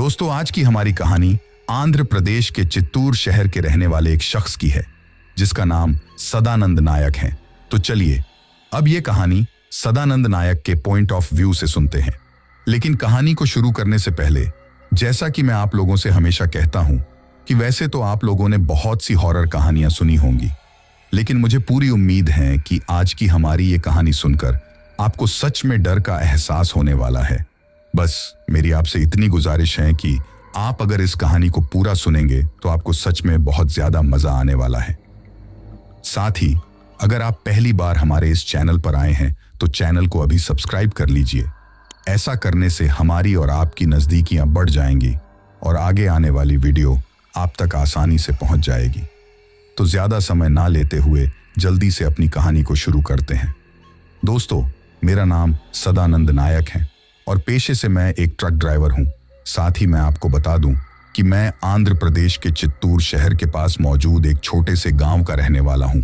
दोस्तों, आज की हमारी कहानी आंध्र प्रदेश के चित्तूर शहर के रहने वाले एक शख्स की है जिसका नाम सदानंद नायक है। तो चलिए अब ये कहानी सदानंद नायक के पॉइंट ऑफ व्यू से सुनते हैं। लेकिन कहानी को शुरू करने से पहले, जैसा कि मैं आप लोगों से हमेशा कहता हूं कि वैसे तो आप लोगों ने बहुत सी हॉरर कहानियां सुनी होंगी, लेकिन मुझे पूरी उम्मीद है कि आज की हमारी ये कहानी सुनकर आपको सच में डर का एहसास होने वाला है। बस मेरी आपसे इतनी गुजारिश है कि आप अगर इस कहानी को पूरा सुनेंगे तो आपको सच में बहुत ज्यादा मजा आने वाला है। साथ ही अगर आप पहली बार हमारे इस चैनल पर आए हैं तो चैनल को अभी सब्सक्राइब कर लीजिए। ऐसा करने से हमारी और आपकी नजदीकियां बढ़ जाएंगी और आगे आने वाली वीडियो आप तक आसानी से पहुंच जाएगी। तो ज्यादा समय ना लेते हुए जल्दी से अपनी कहानी को शुरू करते हैं। दोस्तों, मेरा नाम सदानंद नायक है और पेशे से मैं एक ट्रक ड्राइवर हूं। साथ ही मैं आपको बता दूं कि मैं आंध्र प्रदेश के चित्तूर शहर के पास मौजूद एक छोटे से गांव का रहने वाला हूं।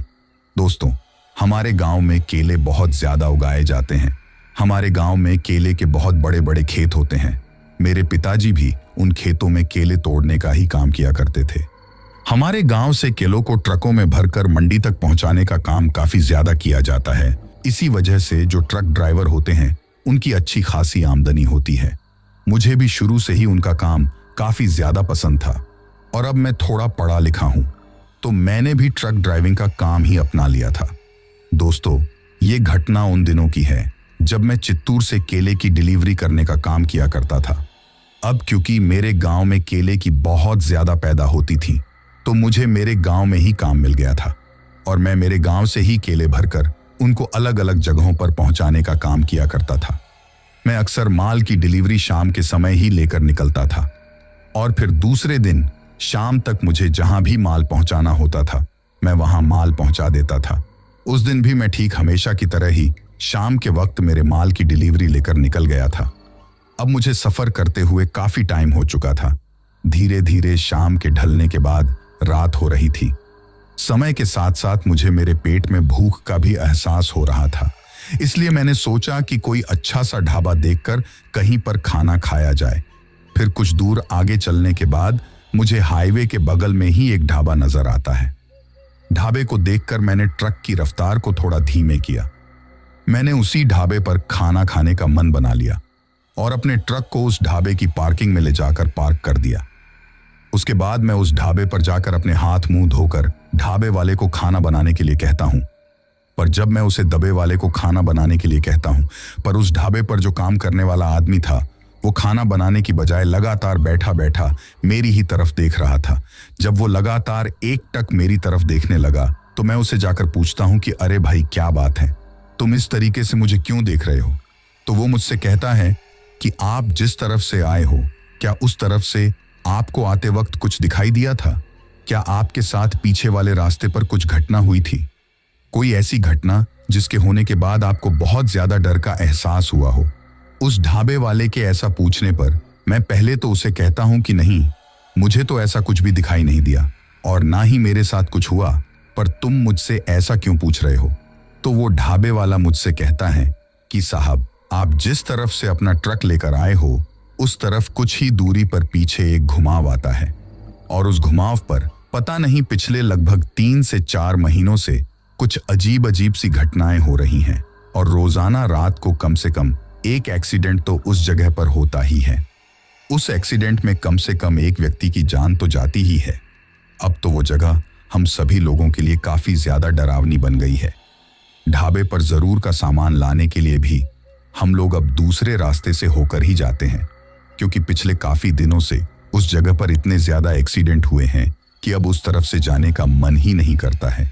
दोस्तों, हमारे गांव में केले बहुत ज्यादा उगाए जाते हैं। हमारे गांव में केले के बहुत बड़े बड़े खेत होते हैं। मेरे पिताजी भी उन खेतों में केले तोड़ने का ही काम किया करते थे। हमारे गांव से केलों को ट्रकों में भरकर मंडी तक पहुंचाने का काम काफी ज्यादा किया जाता है। इसी वजह से जो ट्रक ड्राइवर होते हैं उनकी अच्छी खासी आमदनी होती है। मुझे भी शुरू से ही उनका काम काफी ज्यादा पसंद था और अब मैं थोड़ा पढ़ा लिखा हूं तो मैंने भी ट्रक ड्राइविंग का काम ही अपना लिया था। दोस्तों, ये घटना उन दिनों की है जब मैं चित्तूर से केले की डिलीवरी करने का काम किया करता था। अब क्योंकि मेरे गांव में केले की बहुत ज्यादा पैदा होती थी तो मुझे मेरे गांव में ही काम मिल गया था और मैं मेरे गांव से ही केले भरकर उनको अलग अलग जगहों पर पहुंचाने का काम किया करता था। मैं अक्सर माल की डिलीवरी शाम के समय ही लेकर निकलता था और फिर दूसरे दिन शाम तक मुझे जहां भी माल पहुंचाना होता था मैं वहां माल पहुंचा देता था। उस दिन भी मैं ठीक हमेशा की तरह ही शाम के वक्त मेरे माल की डिलीवरी लेकर निकल गया था। अब मुझे सफर करते हुए काफी टाइम हो चुका था। धीरे धीरे शाम के ढलने के बाद रात हो रही थी। समय के साथ साथ मुझे मेरे पेट में भूख का भी एहसास हो रहा था, इसलिए मैंने सोचा कि कोई अच्छा सा ढाबा देखकर कहीं पर खाना खाया जाए। फिर कुछ दूर आगे चलने के बाद मुझे हाईवे के बगल में ही एक ढाबा नजर आता है। ढाबे को देखकर मैंने ट्रक की रफ्तार को थोड़ा धीमे किया। मैंने उसी ढाबे पर खाना खाने का मन बना लिया और अपने ट्रक को उस ढाबे की पार्किंग में ले जाकर पार्क कर दिया। उसके बाद मैं उस ढाबे पर जाकर अपने हाथ मुंह धोकर ढाबे वाले को खाना बनाने के लिए कहता हूं। पर जब मैं उसे दबे वाले को खाना बनाने के लिए कहता हूं, पर उस ढाबे पर जो काम करने वाला आदमी था वो खाना बनाने की बजाय लगातार बैठा बैठा मेरी ही तरफ देख रहा था। जब वो लगातार एक टक मेरी तरफ देखने लगा तो मैं उसे जाकर पूछता हूं कि अरे भाई, क्या बात है, तुम इस तरीके से मुझे क्यों देख रहे हो? तो वो मुझसे कहता है कि आप जिस तरफ से आए हो, क्या उस तरफ से आपको आते वक्त कुछ दिखाई दिया था? क्या आपके साथ पीछे वाले रास्ते पर कुछ घटना हुई थी? कोई ऐसी घटना जिसके होने के बाद आपको बहुत ज्यादा डर का एहसास हुआ हो? उस ढाबे वाले के ऐसा पूछने पर मैं पहले तो उसे कहता हूं कि नहीं, मुझे तो ऐसा कुछ भी दिखाई नहीं दिया और ना ही मेरे साथ कुछ हुआ, पर तुम मुझसे ऐसा क्यों पूछ रहे हो? तो वो ढाबे वाला मुझसे कहता है कि साहब, आप जिस तरफ से अपना ट्रक लेकर आए हो उस तरफ कुछ ही दूरी पर पीछे एक घुमाव आता है और उस घुमाव पर पता नहीं पिछले लगभग 3 से 4 महीनों से कुछ अजीब अजीब सी घटनाएं हो रही हैं और रोजाना रात को कम से कम एक एक्सीडेंट तो उस जगह पर होता ही है। उस एक्सीडेंट में कम से कम एक व्यक्ति की जान तो जाती ही है। अब तो वो जगह हम सभी लोगों के लिए काफी ज्यादा डरावनी बन गई है। ढाबे पर जरूर का सामान लाने के लिए भी हम लोग अब दूसरे रास्ते से होकर ही जाते हैं, क्योंकि पिछले काफी दिनों से उस जगह पर इतने ज्यादा एक्सीडेंट हुए हैं कि अब उस तरफ से जाने का मन ही नहीं करता है।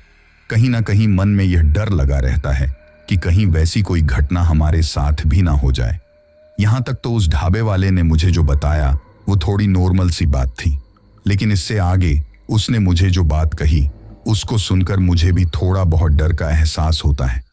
कहीं ना कहीं मन में यह डर लगा रहता है कि कहीं वैसी कोई घटना हमारे साथ भी ना हो जाए। यहां तक तो उस ढाबे वाले ने मुझे जो बताया वो थोड़ी नॉर्मल सी बात थी, लेकिन इससे आगे उसने मुझे जो बात कही उसको सुनकर मुझे भी थोड़ा बहुत डर का एहसास होता है।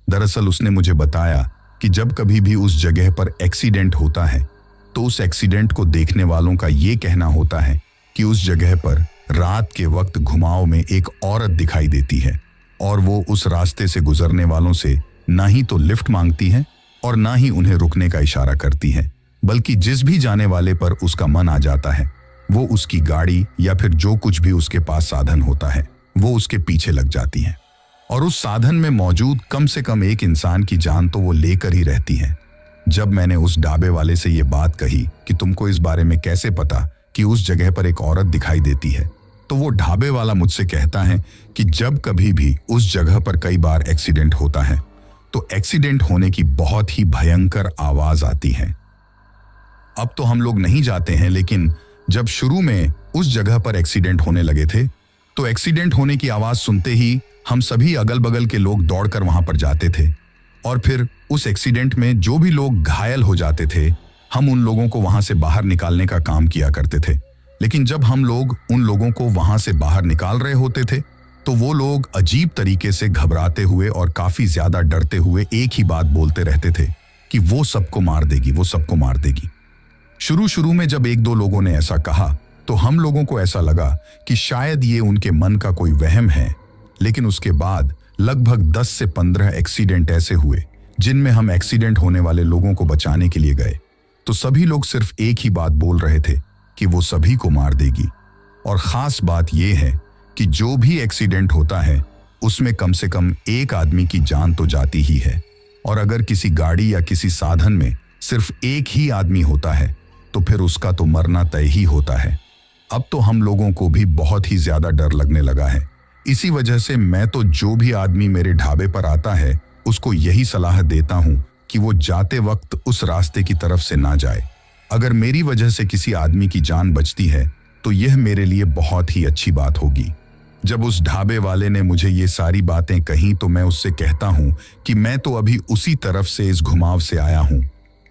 दरअसल उसने मुझे बताया कि जब कभी भी उस जगह पर एक्सीडेंट होता है तो उस एक्सीडेंट को देखने वालों का ये कहना होता है कि उस जगह पर रात के वक्त घुमाव में एक औरत दिखाई देती है और वो उस रास्ते से गुजरने वालों से ना ही तो लिफ्ट मांगती है और ना ही उन्हें रुकने का इशारा करती है, बल्कि जिस भी जाने वाले पर उसका मन आ जाता है वो उसकी गाड़ी या फिर जो कुछ भी उसके पास साधन होता है वो उसके पीछे लग जाती है। और उस साधन में मौजूद कम से कम एक इंसान की जान तो वो लेकर ही रहती है। जब मैंने उस ढाबे वाले से ये बात कही कि तुमको इस बारे में कैसे पता कि उस जगह पर एक औरत दिखाई देती है, तो वो ढाबे वाला मुझसे कहता है कि जब कभी भी उस जगह पर कई बार एक्सीडेंट होता है तो एक्सीडेंट होने की बहुत ही भयंकर आवाज आती है। अब तो हम लोग नहीं जाते हैं, लेकिन जब शुरू में उस जगह पर एक्सीडेंट होने लगे थे तो एक्सीडेंट होने की आवाज सुनते ही हम सभी अगल बगल के लोग दौड़कर वहां पर जाते थे और फिर उस एक्सीडेंट में जो भी लोग घायल हो जाते थे हम उन लोगों को वहां से बाहर निकालने का काम किया करते थे। लेकिन जब हम लोग उन लोगों को वहां से बाहर निकाल रहे होते थे तो वो लोग अजीब तरीके से घबराते हुए और काफी ज्यादा डरते हुए एक ही बात बोलते रहते थे कि वो सबको मार देगी, वो सबको मार देगी। शुरू में जब एक दो लोगों ने ऐसा कहा तो हम लोगों को ऐसा लगा कि शायद ये उनके मन का कोई वहम है, लेकिन उसके बाद लगभग 10 से 15 एक्सीडेंट ऐसे हुए जिनमें हम एक्सीडेंट होने वाले लोगों को बचाने के लिए गए तो सभी लोग सिर्फ एक ही बात बोल रहे थे कि वो सभी को मार देगी। और खास बात यह है कि जो भी एक्सीडेंट होता है उसमें कम से कम एक आदमी की जान तो जाती ही है, और अगर किसी गाड़ी या किसी साधन में सिर्फ एक ही आदमी होता है तो फिर उसका तो मरना तय ही होता है। अब तो हम लोगों को भी बहुत ही ज्यादा डर लगने लगा है। इसी वजह से मैं तो जो भी आदमी मेरे ढाबे पर आता है उसको यही सलाह देता हूं कि वो जाते वक्त उस रास्ते की तरफ से ना जाए। अगर मेरी वजह से किसी आदमी की जान बचती है तो यह मेरे लिए बहुत ही अच्छी बात होगी। जब उस ढाबे वाले ने मुझे ये सारी बातें कही तो मैं उससे कहता हूं कि मैं तो अभी उसी तरफ से इस घुमाव से आया हूं,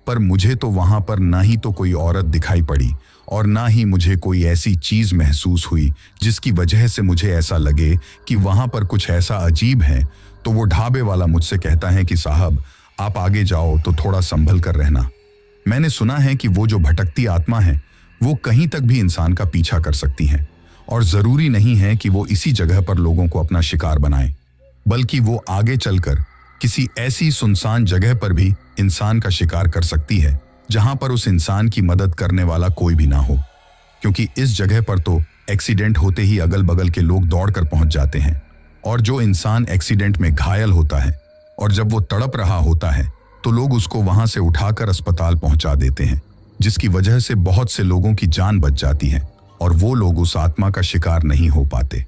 पर मुझे तो वहां पर ना ही तो कोई औरत दिखाई पड़ी और ना ही मुझे कोई ऐसी चीज महसूस हुई जिसकी वजह से मुझे ऐसा लगे कि वहां पर कुछ ऐसा अजीब है। तो वो ढाबे वाला मुझसे कहता है कि साहब आप आगे जाओ तो थोड़ा संभल कर रहना। मैंने सुना है कि वो जो भटकती आत्मा है वो कहीं तक भी इंसान का पीछा कर सकती हैं और जरूरी नहीं है कि वो इसी जगह पर लोगों को अपना शिकार बनाए, बल्कि वो आगे चलकर किसी ऐसी सुनसान जगह पर भी इंसान का शिकार कर सकती है जहां पर उस इंसान की मदद करने वाला कोई भी ना हो, क्योंकि इस जगह पर तो एक्सीडेंट होते ही अगल बगल के लोग दौड़कर पहुंच जाते हैं और जो इंसान एक्सीडेंट में घायल होता है और जब वो तड़प रहा होता है तो लोग उसको वहां से उठाकर अस्पताल पहुंचा देते हैं, जिसकी वजह से बहुत से लोगों की जान बच जाती है और वो लोग उस आत्मा का शिकार नहीं हो पाते।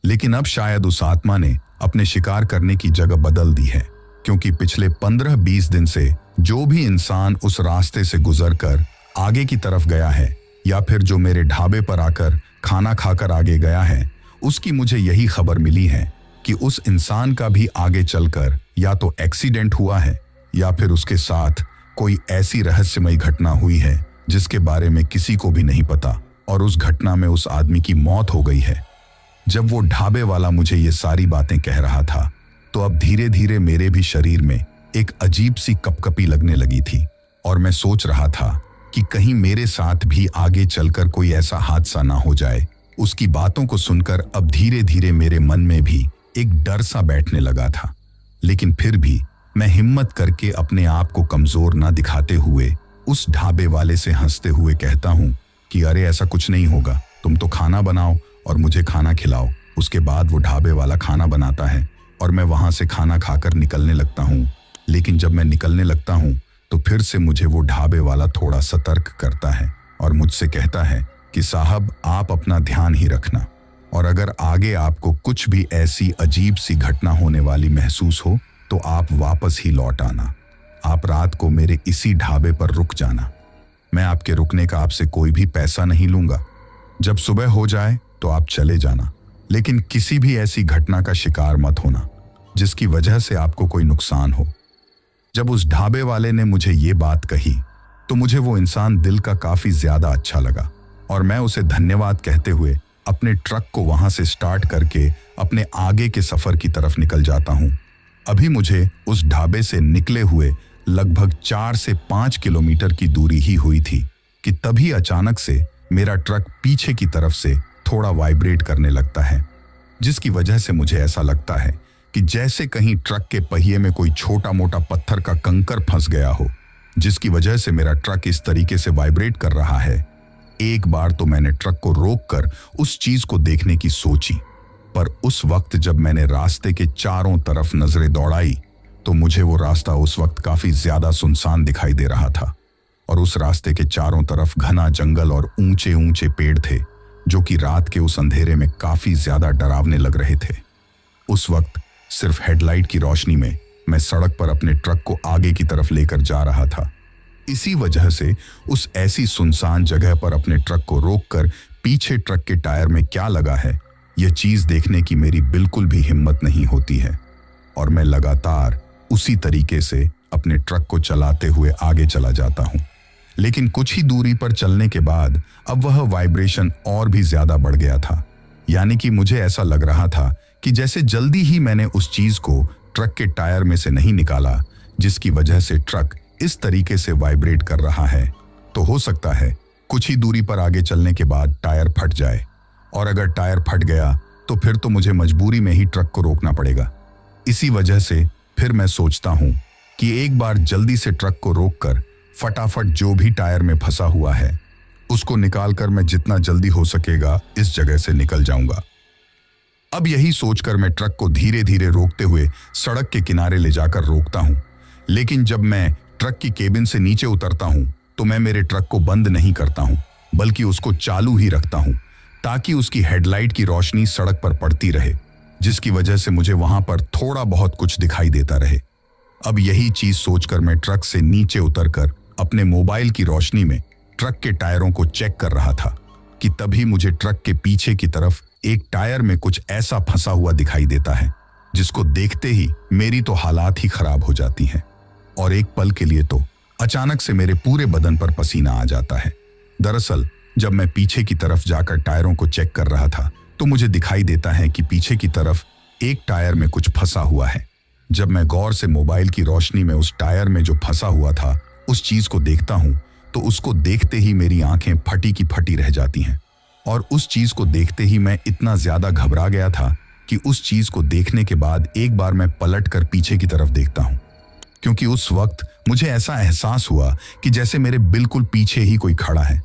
लेकिन अब शायद उस आत्मा ने अपने शिकार करने की जगह बदल दी है, क्योंकि पिछले 15-20 दिन से जो भी इंसान उस रास्ते से गुजरकर आगे की तरफ गया है या फिर जो मेरे ढाबे पर आकर खाना खाकर आगे गया है, उसकी मुझे यही खबर मिली है कि उस इंसान का भी आगे चलकर या तो एक्सीडेंट हुआ है या फिर उसके साथ कोई ऐसी रहस्यमयी घटना हुई है जिसके बारे में किसी को भी नहीं पता और उस घटना में उस आदमी की मौत हो गई है। जब वो ढाबे वाला मुझे ये सारी बातें कह रहा था तो अब धीरे धीरे मेरे भी शरीर में एक अजीब सी कपकपी लगने लगी थी और मैं सोच रहा था कि कहीं मेरे साथ भी आगे चलकर कोई ऐसा हादसा ना हो जाए। उसकी बातों को सुनकर अब धीरे धीरे मेरे मन में भी एक डर सा बैठने लगा था, लेकिन फिर भी मैं हिम्मत करके अपने आप को कमजोर ना दिखाते हुए उस ढाबे वाले से हंसते हुए कहता हूं कि अरे ऐसा कुछ नहीं होगा, तुम तो खाना बनाओ और मुझे खाना खिलाओ। उसके बाद वो ढाबे वाला खाना बनाता है और मैं वहां से खाना खाकर निकलने लगता हूं। लेकिन जब मैं निकलने लगता हूं तो फिर से मुझे वो ढाबे वाला थोड़ा सतर्क करता है और मुझसे कहता है कि साहब आप अपना ध्यान ही रखना, और अगर आगे आपको कुछ भी ऐसी अजीब सी घटना होने वाली महसूस हो तो आप वापस ही लौट आना। आप रात को मेरे इसी ढाबे पर रुक जाना। मैं आपके रुकने का आपसे कोई भी पैसा नहीं लूंगा। जब सुबह हो जाए तो आप चले जाना, लेकिन किसी भी ऐसी घटना का शिकार मत होना जिसकी वजह से आपको कोई नुकसान हो। जब उस ढाबे वाले ने मुझे ये बात कही तो मुझे वो इंसान दिल का काफी ज्यादा अच्छा लगा और मैं उसे धन्यवाद कहते हुए अपने ट्रक को वहां से स्टार्ट करके अपने आगे के सफर की तरफ निकल जाता हूं। अभी मुझे उस ढाबे से निकले हुए लगभग 4 से 5 किलोमीटर की दूरी ही हुई थी कि तभी अचानक से मेरा ट्रक पीछे की तरफ से थोड़ा वाइब्रेट करने लगता है, जिसकी वजह से मुझे ऐसा लगता है कि जैसे कहीं ट्रक के पहिए में कोई छोटा मोटा पत्थर का कंकर फंस गया हो, जिसकी वजह से मेरा ट्रक इस तरीके से वाइब्रेट कर रहा है। एक बार तो मैंने ट्रक को रोककर उस चीज को देखने की सोची, पर उस वक्त जब मैंने रास्ते के चारों तरफ नजरें दौड़ाई तो मुझे वो रास्ता उस वक्त काफी ज्यादा सुनसान दिखाई दे रहा था और उस रास्ते के चारों तरफ घना जंगल और ऊंचे ऊंचे पेड़ थे जो कि रात के उस अंधेरे में काफी ज्यादा डरावने लग रहे थे। उस वक्त सिर्फ हेडलाइट की रोशनी में मैं सड़क पर अपने ट्रक को आगे की तरफ लेकर जा रहा था। इसी वजह से उस ऐसी सुनसान जगह पर अपने ट्रक को रोककर पीछे ट्रक के टायर में क्या लगा है यह चीज देखने की मेरी बिल्कुल भी हिम्मत नहीं होती है और मैं लगातार उसी तरीके से अपने ट्रक को चलाते हुए आगे चला जाता हूं। लेकिन कुछ ही दूरी पर चलने के बाद अब वह वाइब्रेशन और भी ज्यादा बढ़ गया था। यानी कि मुझे ऐसा लग रहा था कि जैसे जल्दी ही मैंने उस चीज को ट्रक के टायर में से नहीं निकाला, जिसकी वजह से ट्रक इस तरीके से वाइब्रेट कर रहा है, तो हो सकता है कुछ ही दूरी पर आगे चलने के बाद टायर फट जाए। और अगर टायर फट गया तो फिर तो मुझे मजबूरी में ही ट्रक को रोकना पड़ेगा। इसी वजह से फिर मैं सोचता हूं कि एक बार जल्दी से ट्रक को रोककर फटाफट जो भी टायर में फंसा हुआ है उसको निकालकर मैं जितना जल्दी हो सकेगा इस जगह से निकल जाऊंगा। अब यही सोचकर मैं ट्रक को धीरे धीरे रोकते हुए सड़क के किनारे ले जाकर रोकता हूं। लेकिन जब मैं ट्रक की केबिन से नीचे उतरता हूं तो मैं मेरे ट्रक को बंद नहीं करता हूं, बल्कि उसको चालू ही रखता हूं ताकि उसकी हेडलाइट की रोशनी सड़क पर पड़ती रहे, जिसकी वजह से मुझे वहां पर थोड़ा बहुत कुछ दिखाई देता रहे। अब यही चीज सोचकर मैं ट्रक से नीचे उतरकर अपने मोबाइल की रोशनी में ट्रक के टायरों को चेक कर रहा था कि तभी मुझे ट्रक के पीछे की तरफ एक टायर में कुछ ऐसा फंसा हुआ दिखाई देता है जिसको देखते ही मेरी तो हालात ही खराब हो जाती हैं और एक पल के लिए तो अचानक से मेरे पूरे बदन पर पसीना आ जाता है। दरअसल जब मैं पीछे की तरफ जाकर टायरों को चेक कर रहा था तो मुझे दिखाई देता है कि पीछे की तरफ एक टायर में कुछ फंसा हुआ है। जब मैं गौर से मोबाइल की रोशनी में उस टायर में जो फंसा हुआ था उस चीज को देखता हूं तो उसको देखते ही मेरी आंखें फटी की फटी रह जाती हैं और उस चीज को देखते ही मैं इतना ज्यादा घबरा गया था कि उस चीज को देखने के बाद एक बार मैं पलट कर पीछे की तरफ देखता हूं, क्योंकि उस वक्त मुझे ऐसा एहसास हुआ कि जैसे मेरे बिल्कुल पीछे ही कोई खड़ा है।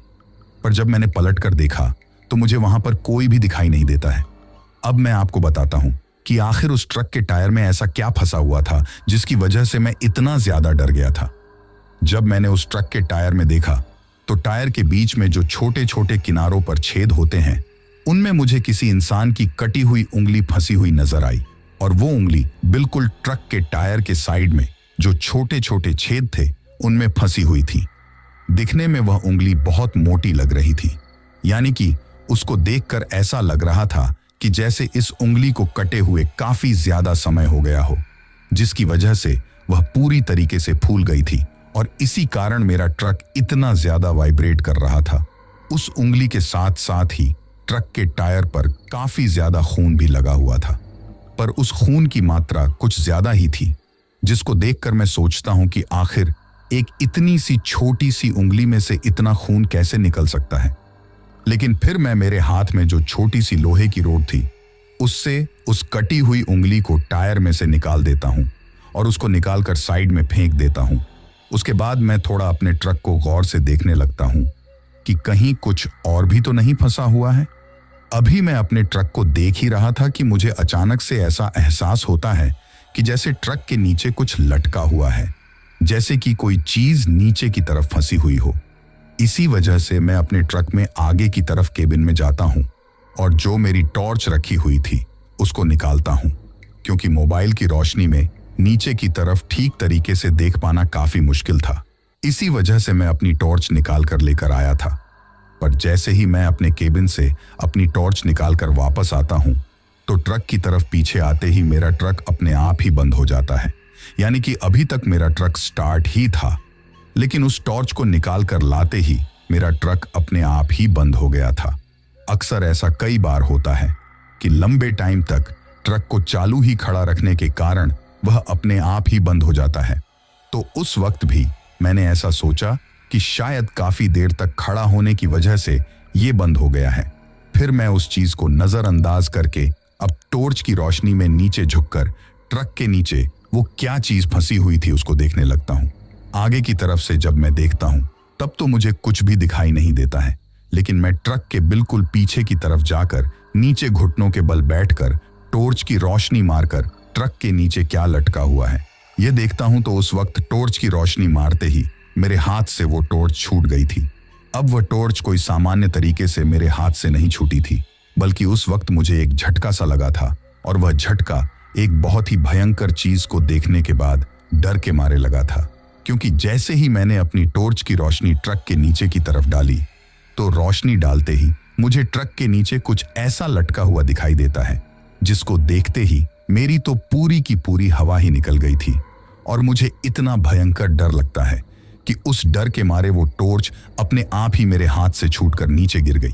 पर जब मैंने पलट कर देखा तो मुझे वहां पर कोई भी दिखाई नहीं देता है। अब मैं आपको बताता हूं कि आखिर उस ट्रक के टायर में ऐसा क्या फंसा हुआ था जिसकी वजह से मैं इतना ज्यादा डर गया था। जब मैंने उस ट्रक के टायर में देखा तो टायर के बीच में जो छोटे छोटे किनारों पर छेद होते हैं उनमें मुझे किसी इंसान की कटी हुई उंगली फंसी हुई नजर आई और वो उंगली बिल्कुल ट्रक के टायर के साइड में जो छोटे छोटे छेद थे उनमें फंसी हुई थी। दिखने में वह उंगली बहुत मोटी लग रही थी, यानी कि उसको देखकर ऐसा लग रहा था कि जैसे इस उंगली को कटे हुए काफी ज्यादा समय हो गया हो, जिसकी वजह से वह पूरी तरीके से फूल गई थी और इसी कारण मेरा ट्रक इतना ज्यादा वाइब्रेट कर रहा था। उस उंगली के साथ साथ ही ट्रक के टायर पर काफी ज्यादा खून भी लगा हुआ था, पर उस खून की मात्रा कुछ ज्यादा ही थी, जिसको देखकर मैं सोचता हूं कि आखिर एक इतनी सी छोटी सी उंगली में से इतना खून कैसे निकल सकता है। लेकिन फिर मैं मेरे हाथ में जो छोटी सी लोहे की रोड थी उससे उस कटी हुई उंगली को टायर में से निकाल देता हूं और उसको निकालकर साइड में फेंक देता हूं। उसके बाद मैं थोड़ा अपने ट्रक को गौर से देखने लगता हूं कि कहीं कुछ और भी तो नहीं फंसा हुआ है। अभी मैं अपने ट्रक को देख ही रहा था कि मुझे अचानक से ऐसा एहसास होता है कि जैसे ट्रक के नीचे कुछ लटका हुआ है, जैसे कि कोई चीज नीचे की तरफ फंसी हुई हो। इसी वजह से मैं अपने ट्रक में आगे की तरफ केबिन में जाता हूं और जो मेरी टॉर्च रखी हुई थी उसको निकालता हूं, क्योंकि मोबाइल की रोशनी में नीचे की तरफ ठीक तरीके से देख पाना काफी मुश्किल था। इसी वजह से मैं अपनी टॉर्च निकाल कर लेकर आया था। पर जैसे ही मैं अपने केबिन से अपनी टॉर्च निकालकर वापस आता हूं तो ट्रक की तरफ पीछे आते ही मेरा ट्रक अपने आप ही बंद हो जाता है। यानी कि अभी तक मेरा ट्रक स्टार्ट ही था, लेकिन उस टॉर्च को निकाल कर लाते ही मेरा ट्रक अपने आप ही बंद हो गया था। अक्सर ऐसा कई बार होता है कि लंबे टाइम तक ट्रक को चालू ही खड़ा रखने के कारण वह अपने आप ही बंद हो जाता है। तो उस वक्त भी मैंने ऐसा सोचा कि शायद काफी देर तक खड़ा होने की वजह से ये बंद हो गया है। फिर मैं उस चीज को नजरअंदाज करके अब टॉर्च की रोशनी में नीचे झुककर ट्रक के नीचे वो क्या चीज फंसी हुई थी उसको देखने लगता हूं। आगे की तरफ से जब मैं देखता हूं तब तो मुझे कुछ भी दिखाई नहीं देता है, लेकिन मैं ट्रक के बिल्कुल पीछे की तरफ जाकर नीचे घुटनों के बल बैठकर टॉर्च की रोशनी मारकर ट्रक के नीचे क्या लटका हुआ है यह देखता हूं तो उस वक्त टॉर्च की रोशनी मारते ही मेरे हाथ से वो टॉर्च छूट गई थी। अब वह टॉर्च कोई सामान्य तरीके से मेरे हाथ से नहीं छूटी थी, बल्कि उस वक्त मुझे एक झटका सा लगा था, और वह झटका एक बहुत ही भयंकर चीज को देखने के बाद डर के मारे लगा था। क्योंकि जैसे ही मैंने अपनी टॉर्च की रोशनी ट्रक के नीचे की तरफ डाली तो रोशनी डालते ही मुझे ट्रक के नीचे कुछ ऐसा लटका हुआ दिखाई देता है जिसको देखते ही मेरी तो पूरी की पूरी हवा ही निकल गई थी, और मुझे इतना भयंकर डर लगता है कि उस डर के मारे वो टॉर्च अपने आप ही मेरे हाथ से छूटकर नीचे गिर गई।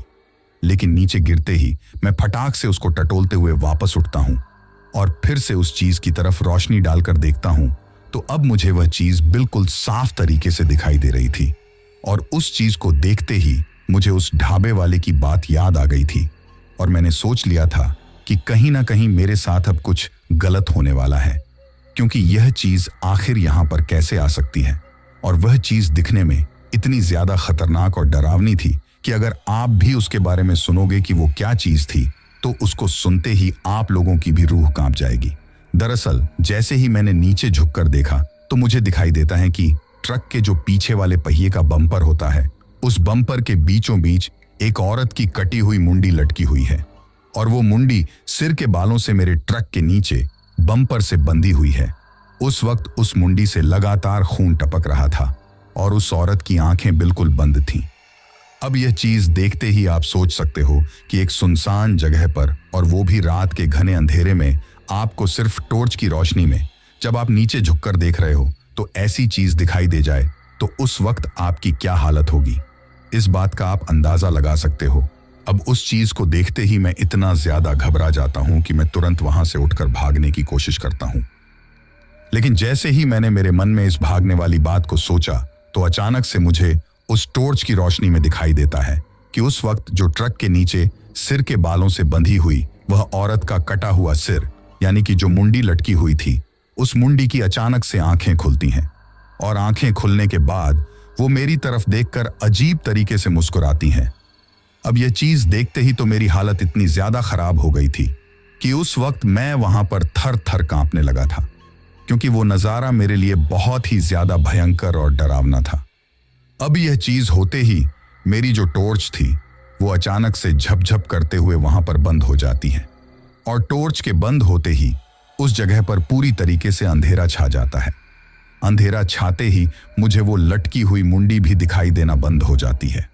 लेकिन नीचे गिरते ही मैं फटाक से उसको टटोलते हुए वापस उठता हूं और फिर से उस चीज की तरफ रोशनी डालकर देखता हूं तो अब मुझे वह चीज बिल्कुल साफ तरीके से दिखाई दे रही थी, और उस चीज को देखते ही मुझे उस ढाबे वाले की बात याद आ गई थी, और मैंने सोच लिया था कि कहीं ना कहीं मेरे साथ अब कुछ गलत होने वाला है, क्योंकि यह चीज आखिर यहां पर कैसे आ सकती है। और वह चीज दिखने में इतनी ज्यादा खतरनाक और डरावनी थी कि अगर आप भी उसके बारे में सुनोगे कि वो क्या चीज थी तो उसको सुनते ही आप लोगों की भी रूह कांप जाएगी। दरअसल जैसे ही मैंने नीचे झुककर देखा तो मुझे दिखाई देता है कि ट्रक के जो पीछे वाले पहिए का बम्पर होता है, उस बम्पर के बीचों बीच एक औरत की कटी हुई मुंडी लटकी हुई है, और वो मुंडी सिर के बालों से मेरे ट्रक के नीचे बम्पर से बंधी हुई है। उस वक्त उस मुंडी से लगातार खून टपक रहा था और उस औरत की आंखें बिल्कुल बंद थीं। अब यह चीज देखते ही आप सोच सकते हो कि एक सुनसान जगह पर, और वो भी रात के घने अंधेरे में, आपको सिर्फ टॉर्च की रोशनी में जब आप नीचे झुककर देख रहे हो तो ऐसी चीज दिखाई दे जाए तो उस वक्त आपकी क्या हालत होगी, इस बात का आप अंदाजा लगा सकते हो। अब उस चीज को देखते ही मैं इतना ज्यादा घबरा जाता हूं कि मैं तुरंत वहां से उठकर भागने की कोशिश करता हूं। लेकिन जैसे ही मैंने मेरे मन में इस भागने वाली बात को सोचा तो अचानक से मुझे उस टॉर्च की रोशनी में दिखाई देता है कि उस वक्त जो ट्रक के नीचे सिर के बालों से बंधी हुई वह औरत का कटा हुआ सिर, यानी कि जो मुंडी लटकी हुई थी, उस मुंडी की अचानक से आंखें खुलती हैं, और आंखें खुलने के बाद वो मेरी तरफ देखकर अजीब तरीके से मुस्कुराती हैं। अब यह चीज देखते ही तो मेरी हालत इतनी ज्यादा खराब हो गई थी कि उस वक्त मैं वहां पर थर थर कांपने लगा था, क्योंकि वो नजारा मेरे लिए बहुत ही ज्यादा भयंकर और डरावना था। अब यह चीज होते ही मेरी जो टॉर्च थी वो अचानक से झपझप करते हुए वहां पर बंद हो जाती है, और टॉर्च के बंद होते ही उस जगह पर पूरी तरीके से अंधेरा छा जाता है। अंधेरा छाते ही मुझे वो लटकी हुई मुंडी भी दिखाई देना बंद हो जाती है।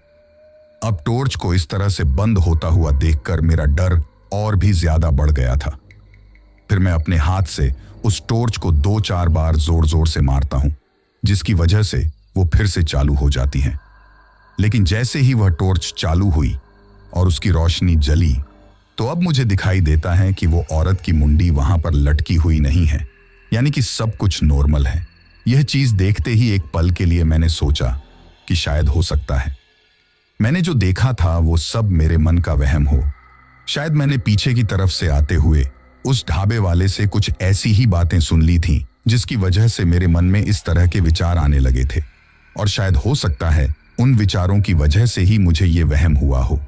अब टॉर्च को इस तरह से बंद होता हुआ देखकर मेरा डर और भी ज्यादा बढ़ गया था। फिर मैं अपने हाथ से उस टॉर्च को 2-4 बार जोर जोर से मारता हूं, जिसकी वजह से वो फिर से चालू हो जाती है। लेकिन जैसे ही वह टॉर्च चालू हुई और उसकी रोशनी जली तो अब मुझे दिखाई देता है कि वो औरत की मुंडी वहां पर लटकी हुई नहीं है, यानी कि सब कुछ नॉर्मल है। यह चीज देखते ही एक पल के लिए मैंने सोचा कि शायद हो सकता है मैंने जो देखा था वो सब मेरे मन का वहम हो। शायद मैंने पीछे की तरफ से आते हुए उस ढाबे वाले से कुछ ऐसी ही बातें सुन ली थीं जिसकी वजह से मेरे मन में इस तरह के विचार आने लगे थे, और शायद हो सकता है उन विचारों की वजह से ही मुझे ये वहम हुआ हो।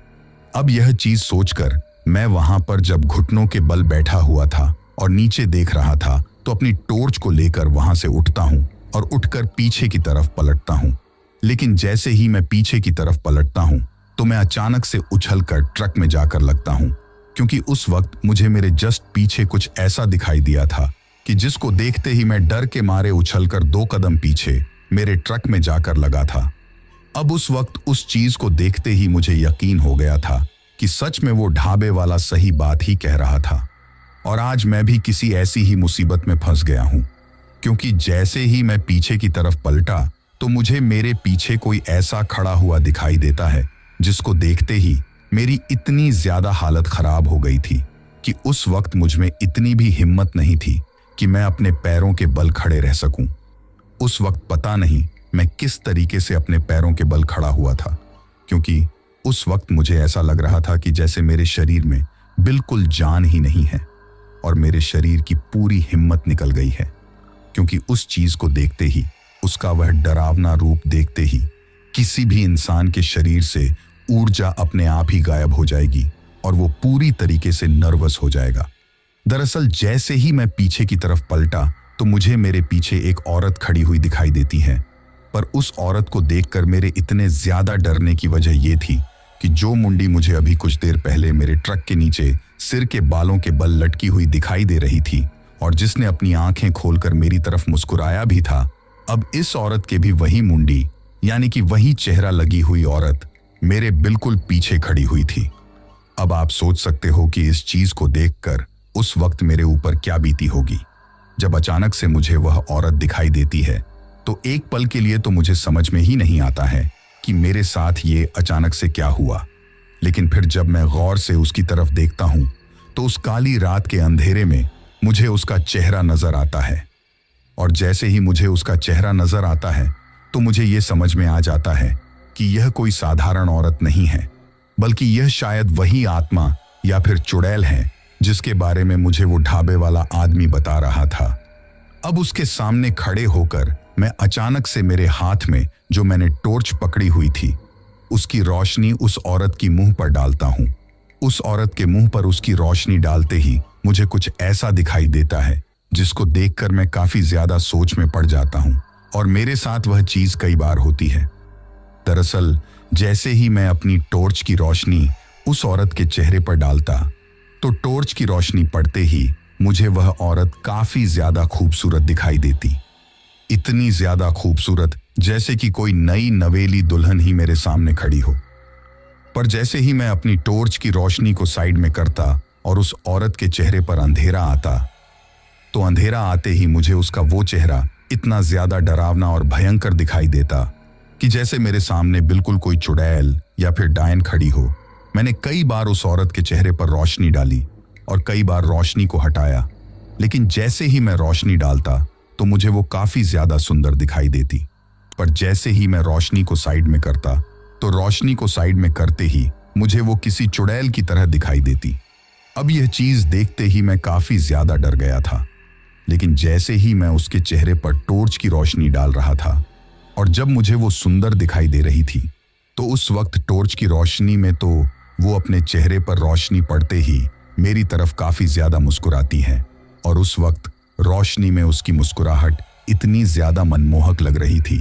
अब यह चीज सोचकर मैं वहां पर जब घुटनों के बल बैठा हुआ था और नीचे देख रहा था तो अपनी टॉर्च को लेकर वहां से उठता हूं और उठकर पीछे की तरफ पलटता हूं। लेकिन जैसे ही मैं पीछे की तरफ पलटता हूं तो मैं अचानक से उछलकर ट्रक में जाकर लगता हूं, क्योंकि उस वक्त मुझे मेरे जस्ट पीछे कुछ ऐसा दिखाई दिया था कि जिसको देखते ही मैं डर के मारे उछलकर 2 कदम पीछे मेरे ट्रक में जाकर लगा था। अब उस वक्त उस चीज को देखते ही मुझे यकीन हो गया था कि सच में वो ढाबे वाला सही बात ही कह रहा था, और आज मैं भी किसी ऐसी ही मुसीबत में फंस गया हूं। क्योंकि जैसे ही मैं पीछे की तरफ पलटा तो मुझे मेरे पीछे कोई ऐसा खड़ा हुआ दिखाई देता है जिसको देखते ही मेरी इतनी ज्यादा हालत खराब हो गई थी कि उस वक्त मुझ में इतनी भी हिम्मत नहीं थी कि मैं अपने पैरों के बल खड़े रह सकूं। उस वक्त पता नहीं मैं किस तरीके से अपने पैरों के बल खड़ा हुआ था, क्योंकि उस वक्त मुझे ऐसा लग रहा था कि जैसे मेरे शरीर में बिल्कुल जान ही नहीं है और मेरे शरीर की पूरी हिम्मत निकल गई है, क्योंकि उस चीज को देखते ही उसका वह डरावना रूप देखते ही किसी भी इंसान के शरीर से ऊर्जा अपने आप ही गायब हो जाएगी और वो पूरी तरीके से नर्वस हो जाएगा। दरअसल जैसे ही मैं पीछे की तरफ पलटा तो मुझे मेरे पीछे एक औरत खड़ी हुई दिखाई देती है, पर उस औरत को देखकर मेरे इतने ज्यादा डरने की वजह यह थी कि जो मुंडी मुझे अभी कुछ देर पहले मेरे ट्रक के नीचे सिर के बालों के बल लटकी हुई दिखाई दे रही थी और जिसने अपनी आंखें खोलकर मेरी तरफ मुस्कुराया भी था, अब इस औरत के भी वही मुंडी यानी कि वही चेहरा लगी हुई औरत मेरे बिल्कुल पीछे खड़ी हुई थी। अब आप सोच सकते हो कि इस चीज को देखकर उस वक्त मेरे ऊपर क्या बीती होगी। जब अचानक से मुझे वह औरत दिखाई देती है तो एक पल के लिए तो मुझे समझ में ही नहीं आता है कि मेरे साथ ये अचानक से क्या हुआ, लेकिन फिर जब मैं गौर से उसकी तरफ देखता हूं तो उस काली रात के अंधेरे में मुझे उसका चेहरा नजर आता है। और जैसे ही मुझे उसका चेहरा नजर आता है तो मुझे ये समझ में आ जाता है कि यह कोई साधारण औरत नहीं है, बल्कि यह शायद वही आत्मा या फिर चुड़ैल है जिसके बारे में मुझे वो ढाबे वाला आदमी बता रहा था। अब उसके सामने खड़े होकर मैं अचानक से मेरे हाथ में जो मैंने टॉर्च पकड़ी हुई थी उसकी रोशनी उस औरत की मुंह पर डालता हूं। उस औरत के मुंह पर उसकी रोशनी डालते ही मुझे कुछ ऐसा दिखाई देता है जिसको देखकर मैं काफी ज्यादा सोच में पड़ जाता हूं और मेरे साथ वह चीज कई बार होती है। दरअसल जैसे ही मैं अपनी टॉर्च की रोशनी उस औरत के चेहरे पर डालता तो टॉर्च की रोशनी पड़ते ही मुझे वह औरत काफी ज्यादा खूबसूरत दिखाई देती, इतनी ज्यादा खूबसूरत जैसे कि कोई नई नवेली दुल्हन ही मेरे सामने खड़ी हो। पर जैसे ही मैं अपनी टॉर्च की रोशनी को साइड में करता और उस औरत के चेहरे पर अंधेरा आता तो अंधेरा आते ही मुझे उसका वो चेहरा इतना ज्यादा डरावना और भयंकर दिखाई देता कि जैसे मेरे सामने बिल्कुल कोई चुड़ैल या फिर डायन खड़ी हो। मैंने कई बार उस औरत के चेहरे पर रोशनी डाली और कई बार रोशनी को हटाया, लेकिन जैसे ही मैं रोशनी डालता तो मुझे वो काफी ज्यादा सुंदर दिखाई देती। पर जैसे ही मैं रोशनी को साइड में करता तो रोशनी को साइड में करते ही मुझे वो किसी चुड़ैल की तरह दिखाई देती। अब यह चीज देखते ही मैं काफी ज्यादा डर गया था, लेकिन जैसे ही मैं उसके चेहरे पर टॉर्च की रोशनी डाल रहा था और जब मुझे वो सुंदर दिखाई दे रही थी तो उस वक्त टॉर्च की रोशनी में तो वो अपने चेहरे पर रोशनी पड़ते ही मेरी तरफ काफी ज्यादा मुस्कुराती है और उस वक्त रोशनी में उसकी मुस्कुराहट इतनी ज्यादा मनमोहक लग रही थी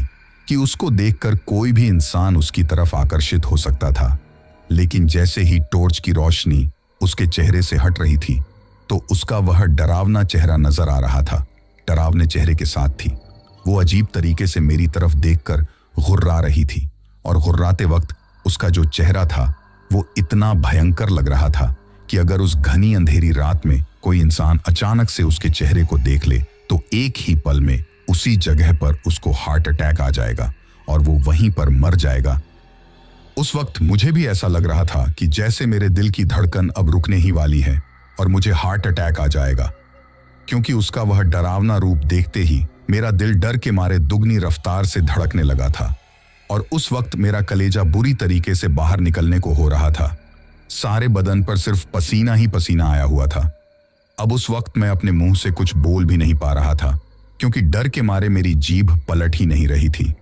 कि उसको देखकर कोई भी इंसान उसकी तरफ आकर्षित हो सकता था। लेकिन जैसे ही टॉर्च की रोशनी उसके चेहरे से हट रही थी तो उसका वह डरावना चेहरा नजर आ रहा था। डरावने चेहरे के साथ थी वो अजीब तरीके से मेरी तरफ देखकर घुर्रा रही थी और घुर्राते वक्त उसका जो चेहरा था वो इतना भयंकर लग रहा था कि अगर उस घनी अंधेरी रात में कोई इंसान अचानक से उसके चेहरे को देख ले तो एक ही पल में उसी जगह पर उसको हार्ट अटैक आ जाएगा और वो वहीं पर मर जाएगा। उस वक्त मुझे भी ऐसा लग रहा था कि जैसे मेरे दिल की धड़कन अब रुकने ही वाली है और मुझे हार्ट अटैक आ जाएगा, क्योंकि उसका वह डरावना रूप देखते ही मेरा दिल डर के मारे दुगनी रफ्तार से धड़कने लगा था और उस वक्त मेरा कलेजा बुरी तरीके से बाहर निकलने को हो रहा था। सारे बदन पर सिर्फ पसीना ही पसीना आया हुआ था। अब उस वक्त मैं अपने मुंह से कुछ बोल भी नहीं पा रहा था, क्योंकि डर के मारे मेरी जीभ पलट ही नहीं रही थी।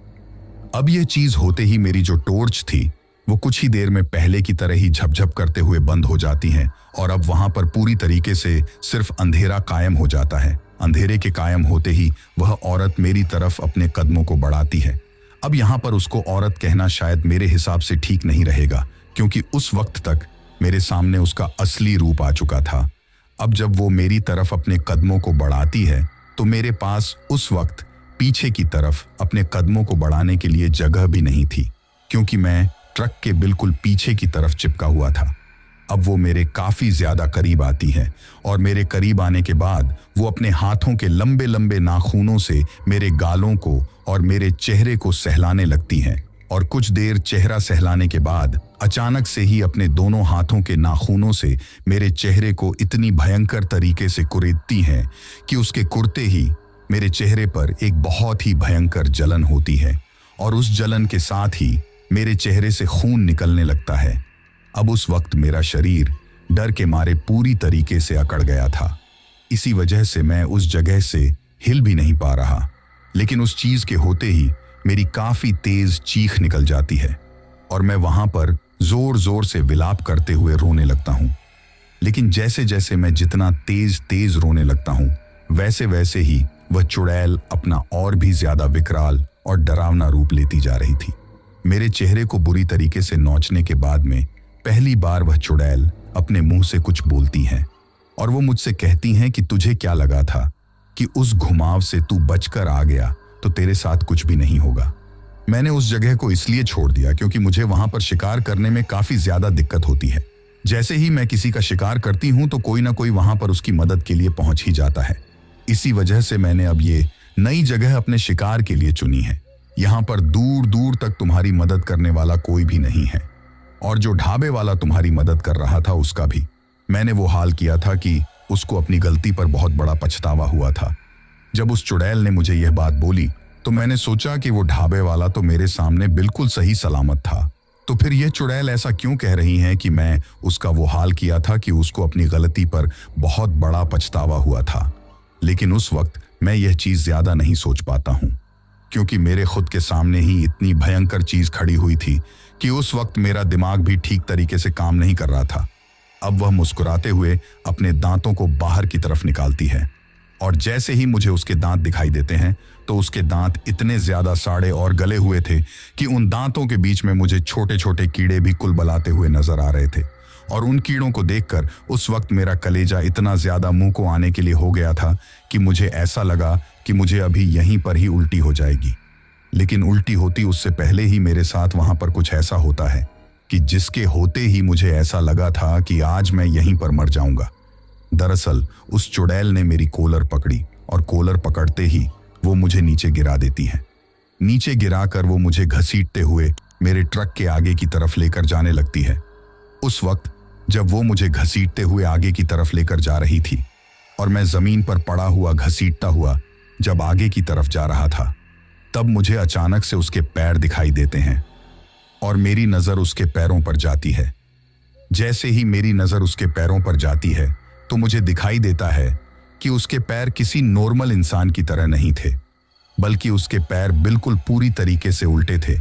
अब यह चीज होते ही मेरी जो टॉर्च थी वो कुछ ही देर में पहले की तरह ही झपझप करते हुए बंद हो जाती है और अब वहां पर पूरी तरीके से सिर्फ अंधेरा कायम हो जाता है। अंधेरे के कायम होते ही वह औरत मेरी तरफ अपने कदमों को बढ़ाती है। अब यहाँ पर उसको औरत कहना शायद मेरे हिसाब से ठीक नहीं रहेगा, क्योंकि उस वक्त तक मेरे सामने उसका असली रूप आ चुका था। अब जब वो मेरी तरफ अपने कदमों को बढ़ाती है तो मेरे पास उस वक्त पीछे की तरफ अपने कदमों को बढ़ाने के लिए जगह भी नहीं थी, क्योंकि मैं ट्रक के बिल्कुल पीछे की तरफ चिपका हुआ था। अब वो मेरे काफी ज्यादा करीब आती है और मेरे करीब आने के बाद वो अपने हाथों के लंबे लंबे नाखूनों से मेरे गालों को और मेरे चेहरे को सहलाने लगती हैं और कुछ देर चेहरा सहलाने के बाद अचानक से ही अपने दोनों हाथों के नाखूनों से मेरे चेहरे को इतनी भयंकर तरीके से कुरेदती हैं कि उसके कुरते ही मेरे चेहरे पर एक बहुत ही भयंकर जलन होती है और उस जलन के साथ ही मेरे चेहरे से खून निकलने लगता है। अब उस वक्त मेरा शरीर डर के मारे पूरी तरीके से अकड़ गया था। इसी वजह से मैं उस जगह से हिल भी नहीं पा रहा। लेकिन उस चीज के होते ही मेरी काफी तेज चीख निकल जाती है और मैं वहां पर जोर जोर से विलाप करते हुए रोने लगता हूं। लेकिन जैसे जैसे मैं जितना तेज तेज रोने लगता हूं, वैसे वैसे ही वह चुड़ैल अपना और भी ज्यादा विकराल और डरावना रूप लेती जा रही थी। मेरे चेहरे को बुरी तरीके से नोचने के बाद में पहली बार वह चुड़ैल अपने मुंह से कुछ बोलती हैं और वो मुझसे कहती हैं कि तुझे क्या लगा था कि उस घुमाव से तू बचकर आ गया तो तेरे साथ कुछ भी नहीं होगा। मैंने उस जगह को इसलिए छोड़ दिया क्योंकि मुझे वहां पर शिकार करने में काफी ज्यादा दिक्कत होती है। जैसे ही मैं किसी का शिकार करती हूं तो कोई ना कोई वहां पर उसकी मदद के लिए पहुंच ही जाता है। इसी वजह से मैंने अब ये नई जगह अपने शिकार के लिए चुनी है। यहाँ पर दूर दूर तक तुम्हारी मदद करने वाला कोई भी नहीं है, और जो ढाबे वाला तुम्हारी मदद कर रहा था उसका भी मैंने वो हाल किया था कि उसको अपनी गलती पर बहुत बड़ा पछतावा हुआ था। जब उस चुड़ैल ने मुझे यह बात बोली तो मैंने सोचा कि वो ढाबे वाला तो मेरे सामने बिल्कुल सही सलामत था, तो फिर यह चुड़ैल ऐसा क्यों कह रही है कि मैं उसका वो हाल किया था कि उसको अपनी गलती पर बहुत बड़ा पछतावा हुआ था। लेकिन उस वक्त मैं यह चीज ज्यादा नहीं सोच पाता हूं, क्योंकि मेरे खुद के सामने ही इतनी भयंकर चीज खड़ी हुई थी कि उस वक्त मेरा दिमाग भी ठीक तरीके से काम नहीं कर रहा था। अब वह मुस्कुराते हुए अपने दांतों को बाहर की तरफ निकालती है, और जैसे ही मुझे उसके दांत दिखाई देते हैं तो उसके दांत इतने ज्यादा साड़े और गले हुए थे कि उन दांतों के बीच में मुझे छोटे छोटे कीड़े भी कुलबलाते हुए नजर आ रहे थे। और उन कीड़ों को देखकर उस वक्त मेरा कलेजा इतना ज्यादा मुंह को आने के लिए हो गया था कि मुझे ऐसा लगा कि मुझे अभी यहीं पर ही उल्टी हो जाएगी। लेकिन उल्टी होती उससे पहले ही मेरे साथ वहां पर कुछ ऐसा होता है कि जिसके होते ही मुझे ऐसा लगा था कि आज मैं यहीं पर मर जाऊंगा। दरअसल उस चुड़ैल ने मेरी कॉलर पकड़ी और कॉलर पकड़ते ही वो मुझे नीचे गिरा देती है। नीचे गिराकर वो मुझे घसीटते हुए मेरे ट्रक के आगे की तरफ लेकर जाने लगती है। उस वक्त जब वो मुझे घसीटते हुए आगे की तरफ लेकर जा रही थी और मैं जमीन पर पड़ा हुआ घसीटता हुआ जब आगे की तरफ जा रहा था, तब मुझे अचानक से उसके पैर दिखाई देते हैं और मेरी नजर उसके पैरों पर जाती है। जैसे ही मेरी नजर उसके पैरों पर जाती है तो मुझे दिखाई देता है कि उसके पैर किसी नॉर्मल इंसान की तरह नहीं थे, बल्कि उसके पैर बिल्कुल पूरी तरीके से उल्टे थे।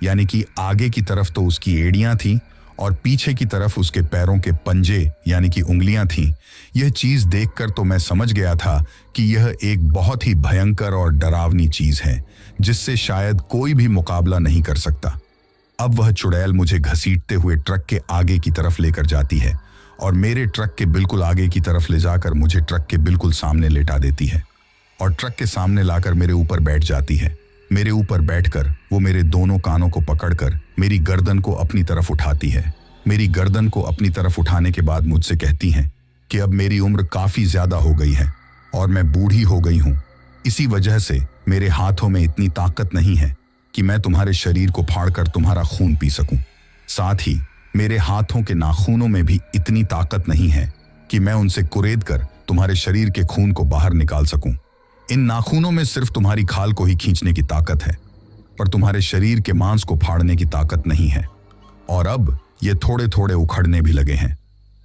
यानी कि आगे की तरफ तो उसकी एड़ियां थीं और पीछे की तरफ उसके पैरों के पंजे यानी कि उंगलियां थीं। यह चीज देखकर तो मैं समझ गया था कि यह एक बहुत ही भयंकर और डरावनी चीज है जिससे शायद कोई भी मुकाबला नहीं कर सकता। अब वह चुड़ैल मुझे घसीटते हुए ट्रक के आगे की तरफ लेकर जाती है और मेरे ट्रक के बिल्कुल आगे की तरफ ले जाकर मुझे ट्रक के बिल्कुल सामने लेटा देती है और ट्रक के सामने लाकर मेरे ऊपर बैठ जाती है। मेरे ऊपर बैठकर वो मेरे दोनों कानों को पकड़कर मेरी गर्दन को अपनी तरफ उठाती है। मेरी गर्दन को अपनी तरफ उठाने के बाद मुझसे कहती हैं कि अब मेरी उम्र काफी ज्यादा हो गई है और मैं बूढ़ी हो गई हूं। इसी वजह से मेरे हाथों में इतनी ताकत नहीं है कि मैं तुम्हारे शरीर को फाड़कर तुम्हारा खून पी सकूं। साथ ही मेरे हाथों के नाखूनों में भी इतनी ताकत नहीं है कि मैं उनसे कुरेद कर तुम्हारे शरीर के खून को बाहर निकाल सकूं। इन नाखूनों में सिर्फ तुम्हारी खाल को ही खींचने की ताकत है, पर तुम्हारे शरीर के मांस को फाड़ने की ताकत नहीं है, और अब ये थोड़े थोड़े उखड़ने भी लगे हैं।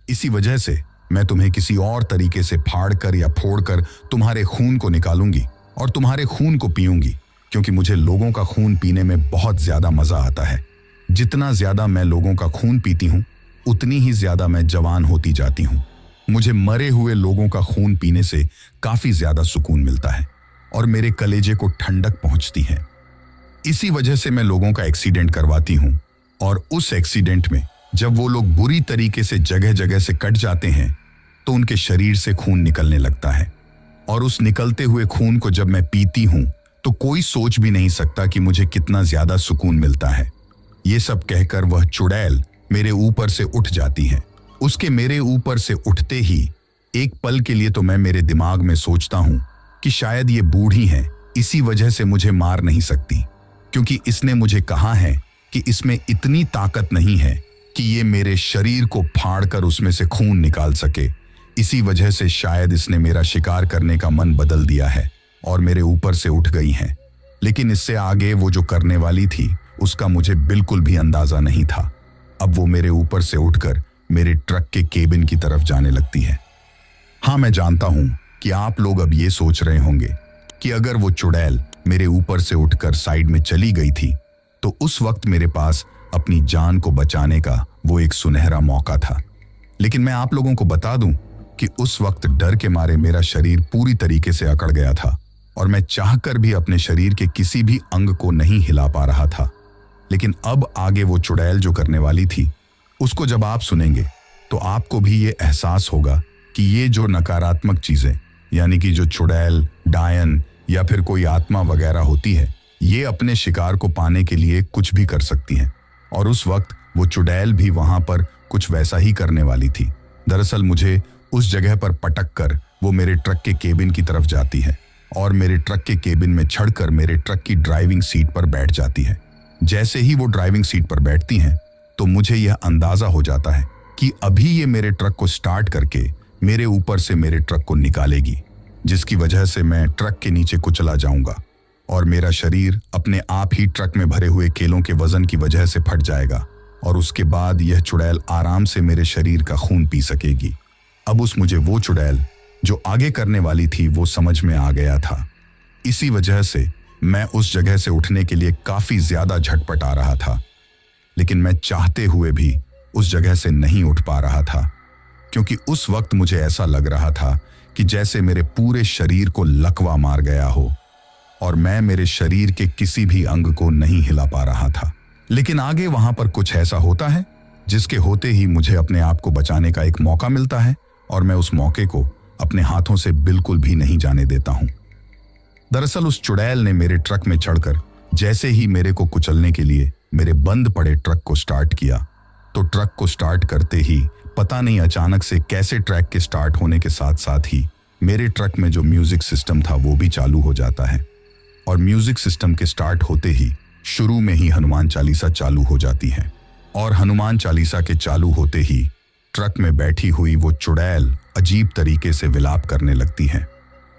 इसी वजह से मैं तुम्हें किसी और तरीके से फाड़कर या फोड़कर तुम्हारे खून को निकालूंगी और तुम्हारे खून को पीऊंगी, क्योंकि मुझे लोगों का खून पीने में बहुत ज्यादा मजा आता है। जितना ज्यादा मैं लोगों का खून पीती हूँ उतनी ही ज्यादा मैं जवान होती जाती हूँ। मुझे मरे हुए लोगों का खून पीने से काफी ज्यादा सुकून मिलता है और मेरे कलेजे को ठंडक पहुंचती है। इसी वजह से मैं लोगों का एक्सीडेंट करवाती हूँ, और उस एक्सीडेंट में जब वो लोग बुरी तरीके से जगह जगह से कट जाते हैं तो उनके शरीर से खून निकलने लगता है, और उस निकलते हुए खून को जब मैं पीती हूँ तो कोई सोच भी नहीं सकता कि मुझे कितना ज्यादा सुकून मिलता है। ये सब कहकर वह चुड़ैल मेरे ऊपर से उठ जाती है। उसके मेरे ऊपर से उठते ही एक पल के लिए तो मैं मेरे दिमाग में सोचता हूं कि शायद ये बूढ़ी है, इसी वजह से मुझे मार नहीं सकती, क्योंकि इसने मुझे कहा है कि इसमें इतनी ताकत नहीं है कि ये मेरे शरीर को फाड़कर उसमें से खून निकाल सके। इसी वजह से शायद इसने मेरा शिकार करने का मन बदल दिया है और मेरे ऊपर से उठ गई है। लेकिन इससे आगे वो जो करने वाली थी उसका मुझे बिल्कुल भी अंदाजा नहीं था। अब वो मेरे ऊपर से उठकर मेरे ट्रक के केबिन की तरफ जाने लगती है। हाँ, मैं जानता हूं कि आप लोग अब ये सोच रहे होंगे कि अगर वो चुड़ैल मेरे ऊपर से उठकर साइड में चली गई थी तो उस वक्त मेरे पास अपनी जान को बचाने का वो एक सुनहरा मौका था। लेकिन मैं आप लोगों को बता दूं कि उस वक्त डर के मारे मेरा शरीर पूरी तरीके से अकड़ गया था और मैं चाहकर भी अपने शरीर के किसी भी अंग को नहीं हिला पा रहा था। लेकिन अब आगे वो चुड़ैल जो करने वाली थी उसको जब आप सुनेंगे तो आपको भी ये एहसास होगा कि ये जो नकारात्मक चीजें यानी कि जो चुड़ैल, डायन या फिर कोई आत्मा वगैरह होती है, ये अपने शिकार को पाने के लिए कुछ भी कर सकती हैं। और उस वक्त वो चुड़ैल भी वहां पर कुछ वैसा ही करने वाली थी। दरअसल मुझे उस जगह पर पटक कर वो मेरे ट्रक के केबिन की तरफ जाती है और मेरे ट्रक के केबिन में चढ़कर मेरे ट्रक की ड्राइविंग सीट पर बैठ जाती है। जैसे ही वो ड्राइविंग सीट पर बैठती हैं तो मुझे यह अंदाजा हो जाता है कि अभी ये मेरे ट्रक को स्टार्ट करके मेरे ऊपर से मेरे ट्रक को निकालेगी, जिसकी वजह से मैं ट्रक के नीचे कुचला जाऊंगा और मेरा शरीर अपने आप ही ट्रक में भरे हुए केलों के वजन की वजह से फट जाएगा और उसके बाद यह चुड़ैल आराम से मेरे शरीर का खून पी सकेगी। अब उस मुझे वो चुड़ैल जो आगे करने वाली थी वो समझ में आ गया था। इसी वजह से मैं उस जगह से उठने के लिए काफी ज्यादा झटपटा रहा था, लेकिन मैं चाहते हुए भी उस जगह से नहीं उठ पा रहा था, क्योंकि उस वक्त मुझे ऐसा लग रहा था कि जैसे मेरे पूरे शरीर को लकवा मार गया हो और मैं मेरे शरीर के किसी भी अंग को नहीं हिला पा रहा था। लेकिन आगे वहां पर कुछ ऐसा होता है जिसके होते ही मुझे अपने आप को बचाने का एक मौका मिलता है और मैं उस मौके को अपने हाथों से बिल्कुल भी नहीं जाने देता हूं। दरअसल उस चुड़ैल ने मेरे ट्रक में चढ़कर जैसे ही मेरे को कुचलने के लिए मेरे बंद पड़े ट्रक को स्टार्ट किया, तो ट्रक को स्टार्ट करते ही पता नहीं अचानक से कैसे ट्रैक के स्टार्ट होने के साथ साथ ही मेरे ट्रक में जो म्यूजिक सिस्टम था वो भी चालू हो जाता है और म्यूजिक सिस्टम के स्टार्ट होते ही शुरू में ही हनुमान चालीसा चालू हो जाती है और हनुमान चालीसा के चालू होते ही ट्रक में बैठी हुई वो चुड़ैल अजीब तरीके से विलाप करने लगती है।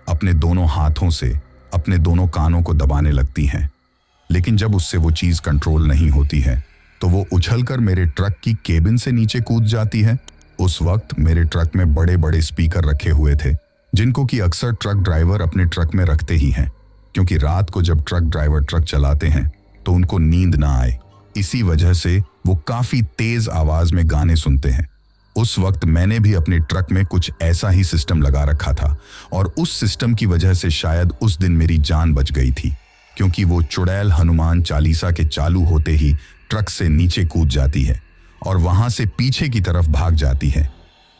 अपने दोनों हाथों से अपने दोनों कानों को दबाने लगती हैं। लेकिन जब उससे वो चीज कंट्रोल नहीं होती है तो वो उछलकर मेरे ट्रक की केबिन से नीचे कूद जाती है। उस वक्त मेरे ट्रक में बड़े बड़े स्पीकर रखे हुए थे, जिनको कि अक्सर ट्रक ड्राइवर अपने ट्रक में रखते ही हैं, क्योंकि रात को जब ट्रक ड्राइवर ट्रक चलाते हैं तो उनको नींद ना आए। इसी वजह से वो काफी तेज आवाज में गाने सुनते हैं। उस वक्त मैंने भी अपने ट्रक में कुछ ऐसा ही सिस्टम लगा रखा था और उस सिस्टम की वजह से शायद उस दिन मेरी जान बच गई थी, क्योंकि वो चुड़ैल हनुमान चालीसा के चालू होते ही ट्रक से नीचे कूद जाती है और वहां से पीछे की तरफ भाग जाती है।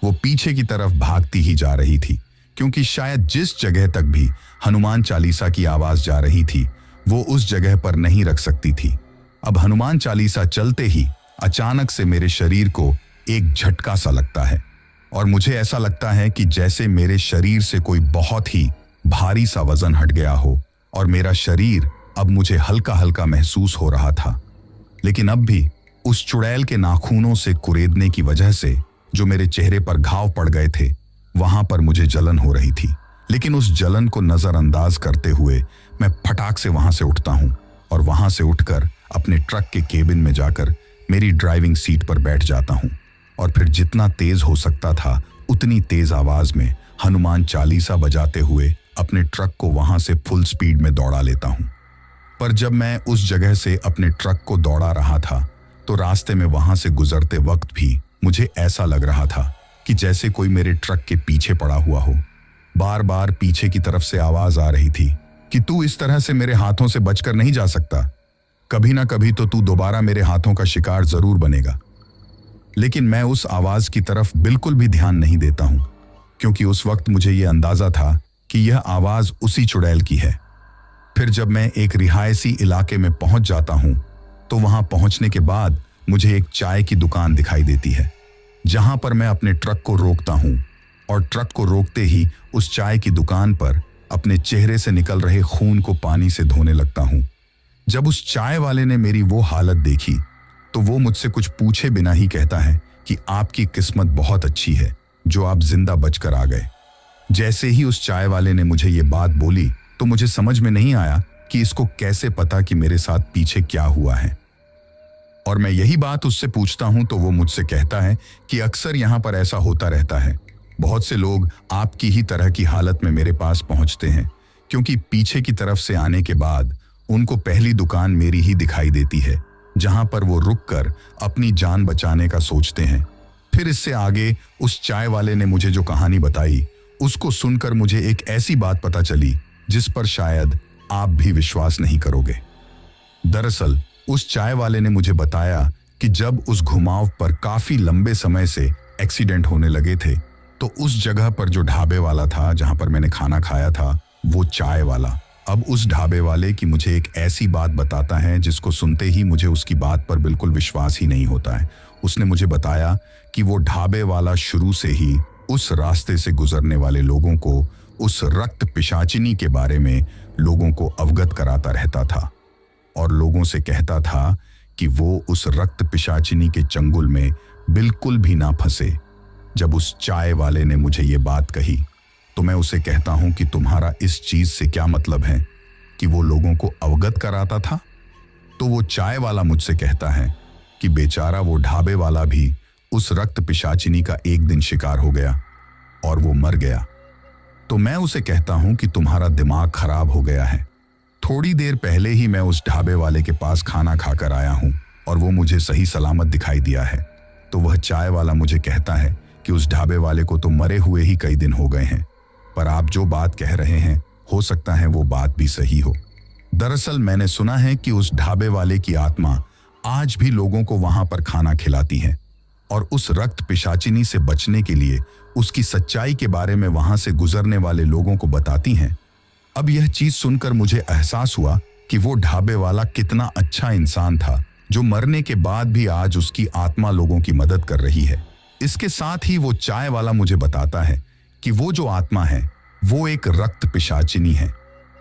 वो पीछे की तरफ भागती ही जा रही थी, क्योंकि शायद जिस जगह तक भी हनुमान चालीसा की आवाज जा रही थी वो उस जगह पर नहीं रख सकती थी। अब हनुमान चालीसा चलते ही अचानक से मेरे शरीर को एक झटका सा लगता है और मुझे ऐसा लगता है कि जैसे मेरे शरीर से कोई बहुत ही भारी सा वजन हट गया हो और मेरा शरीर अब मुझे हल्का हल्का महसूस हो रहा था। लेकिन अब भी उस चुड़ैल के नाखूनों से कुरेदने की वजह से जो मेरे चेहरे पर घाव पड़ गए थे वहां पर मुझे जलन हो रही थी। लेकिन उस जलन को नजरअंदाज करते हुए मैं फटाक से वहां से उठता हूं और वहां से उठकर अपने ट्रक के केबिन में जाकर मेरी ड्राइविंग सीट पर बैठ जाता हूं और फिर जितना तेज हो सकता था उतनी तेज आवाज में हनुमान चालीसा बजाते हुए अपने ट्रक को वहां से फुल स्पीड में दौड़ा लेता हूं। पर जब मैं उस जगह से अपने ट्रक को दौड़ा रहा था तो रास्ते में वहां से गुजरते वक्त भी मुझे ऐसा लग रहा था कि जैसे कोई मेरे ट्रक के पीछे पड़ा हुआ हो। बार बार पीछे की तरफ से आवाज आ रही थी कि तू इस तरह से मेरे हाथों से बचकर नहीं जा सकता, कभी ना कभी तो तू दोबारा मेरे हाथों का शिकार जरूर बनेगा। लेकिन मैं उस आवाज की तरफ बिल्कुल भी ध्यान नहीं देता हूं, क्योंकि उस वक्त मुझे यह अंदाजा था कि यह आवाज उसी चुड़ैल की है। फिर जब मैं एक रिहायशी इलाके में पहुंच जाता हूं तो वहां पहुंचने के बाद मुझे एक चाय की दुकान दिखाई देती है, जहां पर मैं अपने ट्रक को रोकता हूं और ट्रक को रोकते ही उस चाय की दुकान पर अपने चेहरे से निकल रहे खून को पानी से धोने लगता हूं। जब उस चाय वाले ने मेरी वो हालत देखी तो वो मुझसे कुछ पूछे बिना ही कहता है कि आपकी किस्मत बहुत अच्छी है जो आप जिंदा बचकर आ गए। जैसे ही उस चाय वाले ने मुझे ये बात बोली तो मुझे समझ में नहीं आया कि इसको कैसे पता कि मेरे साथ पीछे क्या हुआ है। और मैं यही बात उससे पूछता हूं तो वो मुझसे कहता है कि अक्सर यहां पर ऐसा होता रहता है, बहुत से लोग आपकी ही तरह की हालत में मेरे पास पहुंचते हैं, क्योंकि पीछे की तरफ से आने के बाद उनको पहली दुकान मेरी ही दिखाई देती है, जहां पर वो रुककर अपनी जान बचाने का सोचते हैं। फिर इससे आगे उस चाय वाले ने मुझे जो कहानी बताई, उसको सुनकर मुझे एक ऐसी बात पता चली जिस पर शायद आप भी विश्वास नहीं करोगे। दरअसल उस चाय वाले ने मुझे बताया कि जब उस घुमाव पर काफी लंबे समय से एक्सीडेंट होने लगे थे, तो उस जगह पर जो ढाबे वाला था जहां पर मैंने खाना खाया था, वो चाय वाला अब उस ढाबे वाले की मुझे एक ऐसी बात बताता है जिसको सुनते ही मुझे उसकी बात पर बिल्कुल विश्वास ही नहीं होता है। उसने मुझे बताया कि वो ढाबे वाला शुरू से ही उस रास्ते से गुजरने वाले लोगों को उस रक्त पिशाचिनी के बारे में लोगों को अवगत कराता रहता था और लोगों से कहता था कि वो उस रक्त पिशाचिनी के चंगुल में बिल्कुल भी ना फंसे। जब उस चाय वाले ने मुझे ये बात कही तो मैं उसे कहता हूं कि तुम्हारा इस चीज से क्या मतलब है कि वो लोगों को अवगत कराता था? तो वो चाय वाला मुझसे कहता है कि बेचारा वो ढाबे वाला भी उस रक्त पिशाचिनी का एक दिन शिकार हो गया और वो मर गया। तो मैं उसे कहता हूं कि तुम्हारा दिमाग खराब हो गया है। थोड़ी देर पहले ही मैं उस ढाबे वाले के पास खाना खाकर आया हूं और वो मुझे सही सलामत दिखाई दिया है। तो वह चाय वाला मुझे कहता है कि उस ढाबे वाले को तो मरे हुए ही कई दिन हो गए हैं, पर आप जो बात कह रहे हैं हो सकता है वो बात भी सही हो। दरअसल मैंने सुना है कि उस ढाबे वाले की आत्मा आज भी लोगों को वहां पर खाना खिलाती है और उस रक्त पिशाचिनी से बचने के लिए उसकी सच्चाई के बारे में वहां से गुजरने वाले लोगों को बताती हैं। अब यह चीज सुनकर मुझे एहसास हुआ कि वो ढाबे वाला कितना अच्छा इंसान था, जो मरने के बाद भी आज उसकी आत्मा लोगों की मदद कर रही है। इसके साथ ही वो चाय वाला मुझे बताता है कि वो जो आत्मा है वो एक रक्त पिशाचिनी है,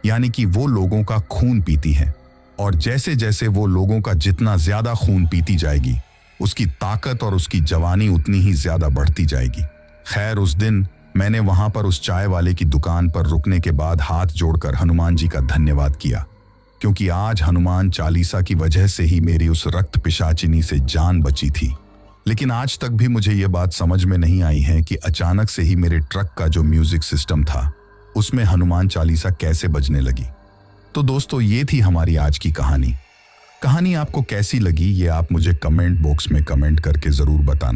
यानी कि वो लोगों का खून पीती है और जैसे जैसे वो लोगों का जितना ज्यादा खून पीती जाएगी, उसकी ताकत और उसकी जवानी उतनी ही ज्यादा बढ़ती जाएगी। खैर, उस दिन मैंने वहां पर उस चाय वाले की दुकान पर रुकने के बाद हाथ जोड़कर हनुमान जी का धन्यवाद किया, क्योंकि आज हनुमान चालीसा की वजह से ही मेरी उस रक्त पिशाचिनी से जान बची थी। लेकिन आज तक भी मुझे ये बात समझ में नहीं आई है कि अचानक से ही मेरे ट्रक का जो म्यूजिक सिस्टम था उसमें हनुमान चालीसा कैसे बजने लगी। तो दोस्तों, ये थी हमारी आज की कहानी। कहानी आपको कैसी लगी ये आप मुझे कमेंट बॉक्स में कमेंट करके जरूर बताना।